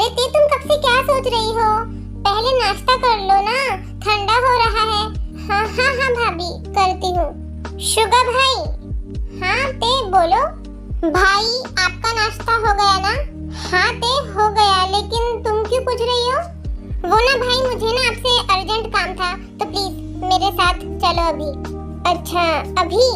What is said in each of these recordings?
अरे ते तुम कब से क्या सोच रही हो? पहले नाश्ता कर लो ना, ठंडा हो रहा है। हाँ हाँ हाँ भाभी, करती हूँ। शुगा भाई। हाँ ते बोलो। भाई आपका नाश्ता हो गया ना? हाँ ते हो गया, लेकिन तुम क्यों पूछ रही हो? वो ना भाई, मुझे ना आपसे अर्जेंट काम था, तो प्लीज मेरे साथ चलो अभी। अच्छा अभी?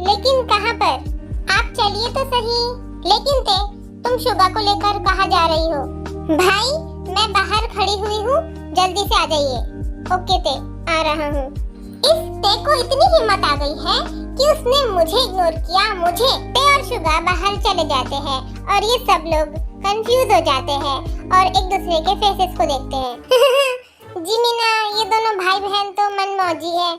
लेकिन कहाँ पर? आप चलिए तो सही। लेकिन ते तुम शुगा को लेकर कहाँ जा रही हो? भाई मैं बाहर खड़ी हुई हूँ, जल्दी से आ जाइए। ओके ते, आ रहा हूँ। इस ते को इतनी हिम्मत आ गई है कि उसने मुझे इग्नोर किया। मुझे ते और शुगा बाहर चले जाते हैं और ये सब लोग कंफ्यूज हो जाते हैं और एक दूसरे के फेसेस को देखते हैं। जी मीना, ये दोनों भाई बहन तो मनमौजी है,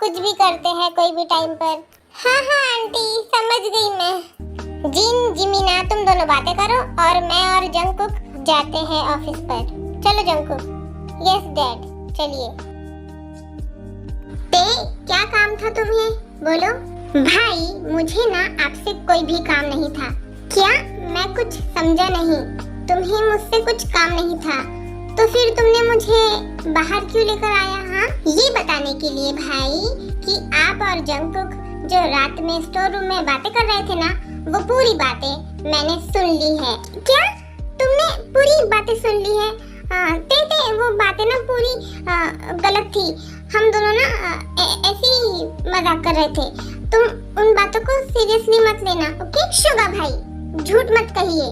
कुछ भी करते हैं कोई भी टाइम पर। हाँ हाँ आंटी, समझ गई मैं। जिन जिमीना, तुम दोनों बातें करो और मैं और जंगकुक जाते हैं ऑफिस पर। चलो जंगकुक। यस डैड, चलिए। ते क्या काम था तुम्हें? बोलो। भाई मुझे ना आपसे कोई भी काम नहीं था। क्या? मैं कुछ समझा नहीं। तुम्हें मुझसे कुछ काम नहीं था, तो फिर तुमने मुझे बाहर क्यों लेकर आया? हाँ, ये बताने के लिए भाई कि आप और जंगकुक जो रात में स्टोर रूम में बातें कर रहे थे ना, वो पूरी बातें मैंने सुन ली है। क्या? तुमने पूरी बातें सुन ली है? ते वो बातें ना पूरी गलत थी। हम दोनों ना ऐसे ही मजाक कर रहे थे। तुम उन बातों को सीरियसली मत लेना, ओके? शुगा भाई झूठ मत कहिए,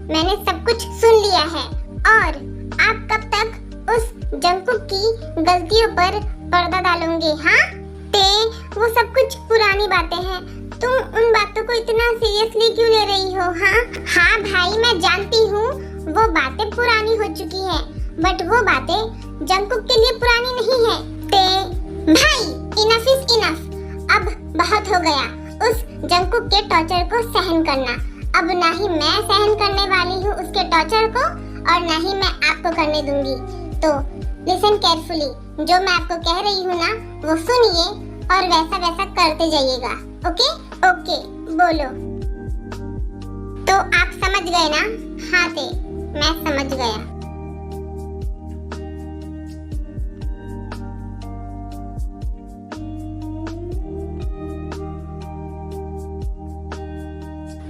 मैंने सब कुछ सुन लिया है। और आप कब तक उस जंगकुक की गलतियों पर पर्दा डालोगे? हाँ ते, वो सब कुछ पुरानी बातें हैं, तुम उन बातों को इतना सीरियसली क्यों ले रही हो? हाँ भाई, मैं जानती हूँ वो बातें पुरानी हो चुकी हैं, बट वो बातें जंगकुक के लिए पुरानी नहीं है। ते भाई, इनफ इज इनफ, अब बहुत हो गया उस जंगकुक के टॉर्चर को सहन करना। अब ना ही मैं सहन करने वाली हूँ उसके टॉर्चर को, और ना ही मैं आपको करने दूंगी। तो लिसन केयरफुली, जो मैं आपको कह रही हूँ ना, वो सुनिए और वैसा वैसा करते जाइएगा। ओके ओके, बोलो। तो आप समझ गए ना? हाँ ते, मैं समझ गया।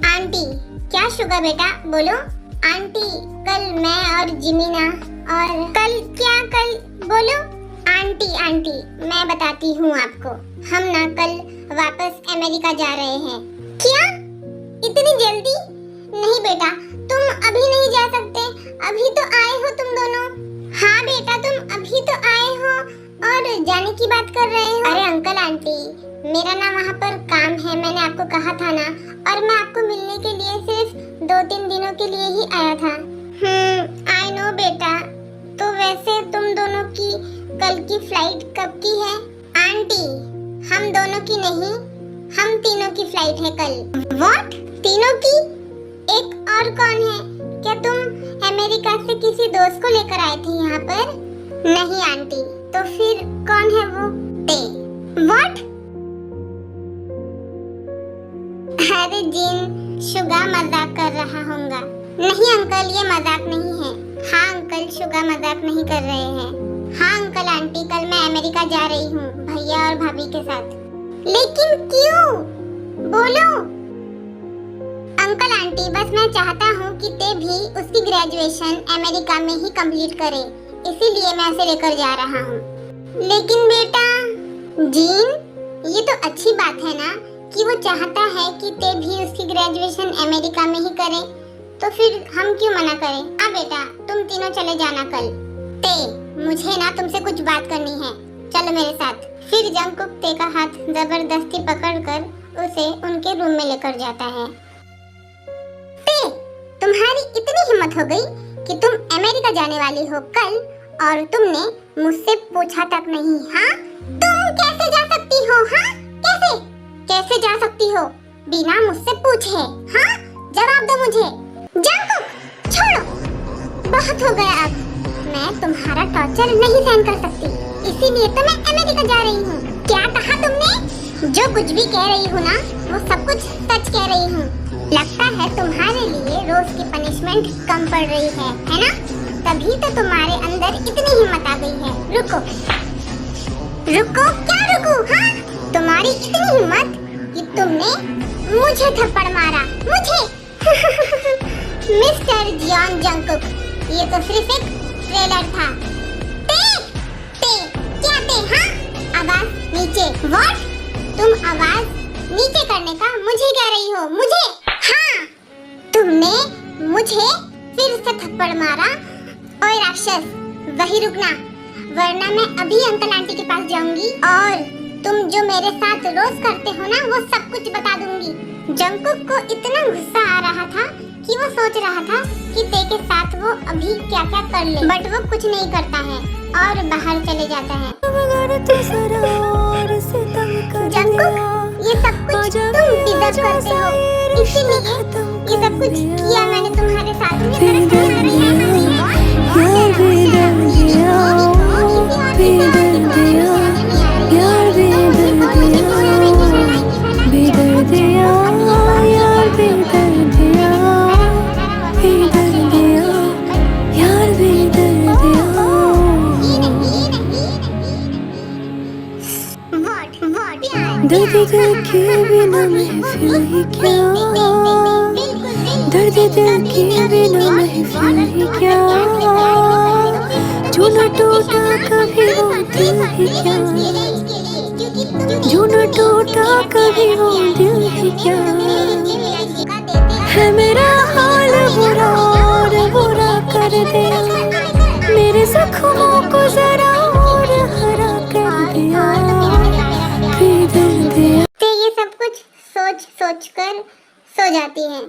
आंटी, क्या शुगा बेटा? बोलो। आंटी, कल मैं और जिमीना और कल क्या? कल बोलो। आंटी, मैं बताती हूँ आपको, हम ना कल वापस अमेरिका जा रहे हैं। क्या? इतनी जल्दी? नहीं बेटा, तुम अभी नहीं जा सकते, अभी तो आए हो तुम दोनों। हाँ बेटा, तुम अभी तो आए हो और जाने की बात कर रहे हो। अरे अंकल आंटी, मेरा ना वहाँ पर काम है, मैंने आपको कहा था ना, और मैं आपको मिलने के लिए सिर्फ 2-3 दिनों के लिए ही आया था। आई नो बेटा। तो वैसे तुम दोनों की कल की फ्लाइट कब की है? आंटी, हम दोनों की नहीं, हम तीनों की फ्लाइट है कल। व्हाट? तीनों की? एक और कौन है? क्या तुम अमेरिका से किसी दोस्त को लेकर आए थे यहाँ पर? नहीं आंटी। तो फिर कौन है वो? ते। व्हाट? अरे जिन, शुगा मजाक कर रहा होगा। नहीं अंकल, ये मजाक नहीं है। हाँ अंकल, शुगा मजाक नहीं कर रहे हैं। हाँ अंकल आंटी, कल मैं अमेरिका जा रही हूँ भैया और भाभी के साथ। लेकिन क्यों? बोलो। अंकल आंटी, बस मैं चाहता हूँ कि ते भी उसकी ग्रेजुएशन अमेरिका में ही कंप्लीट करे, इसीलिए मैं उसे लेकर जा रहा हूँ। लेकिन बेटा जीन, ये तो अच्छी बात है ना कि वो चाहता है कि ते भी उसकी ग्रेजुएशन अमेरिका में ही करे, तो फिर हम क्यों मना करें? हाँ बेटा, तुम तीनों चले जाना कल। ते, मुझे ना तुमसे कुछ बात करनी है, चलो मेरे साथ। फिर जंगकुक ते का हाथ जबरदस्ती पकड़कर उसे उनके रूम में लेकर जाता है। ते, तुम्हारी इतनी हिम्मत हो गई कि तुम अमेरिका जाने वाली हो कल, और तुमने मुझसे पूछा तक नहीं। हाँ, तुम कैसे जा सकती हो? हाँ, कैसे जा सकती हो बिना मुझसे पूछे? हाँ, जवाब दो मुझे। जंगकुक, छोड़ो, बहुत हो गया अब। मैं तुम्हारा टॉर्चर नहीं सहन कर सकती, इसीलिए तो मैं अमेरिका जा रही हूँ। क्या कहा तुमने? जो कुछ भी कह रही हूँ ना, वो सब कुछ सच कह रही हूँ। लगता है तुम्हारे लिए रोज की पनिशमेंट कम पड़ रही है ना? तभी तो तुम्हारे अंदर इतनी हिम्मत आ गई है। रुको रुको, क्या रुको? हाँ, तुम्हारी इतनी हिम्मत कि तुमने मुझे थप्पड़ मारा, मुझे। मिस्टर जॉन जंगकुक, ये तो सिर्फ एक ट्रेलर था। क्या हाँ? आवाज नीचे। व्हाट? तुम आवाज नीचे करने का मुझे कह रही हो? मुझे? हाँ, तुमने मुझे फिर से थप्पड़ मारा। ओए राक्षस, वही रुकना, वरना मैं अभी अंकल आंटी के पास जाऊंगी और तुम जो मेरे साथ रोज करते हो ना, वो सब कुछ बता दूंगी। जंगकुक को इतना गुस्सा आ रहा था कि वो सोच रहा था कि ते के साथ वो अभी क्या क्या कर ले, बट वो कुछ नहीं करता है और बाहर चले जाता है। जंगकुक, ये सब कुछ तुम डिजर्व करते हो, इसीलिए ये सब कुछ किया मैंने तुम्हारे साथ दर्द दिल के बिना महफिल ही क्या, दर्द दिल के बिना महफिल ही क्या, जो न टूटा कभी वो दिल ही क्या, जो न टूटा कभी वो दिल ही क्या, है मेरा हाल बुरा और बुरा कर दिया, मेरे जख्मों को जरा और हरा कर दिया। ये सब कुछ सोच सोच कर सो जाती है।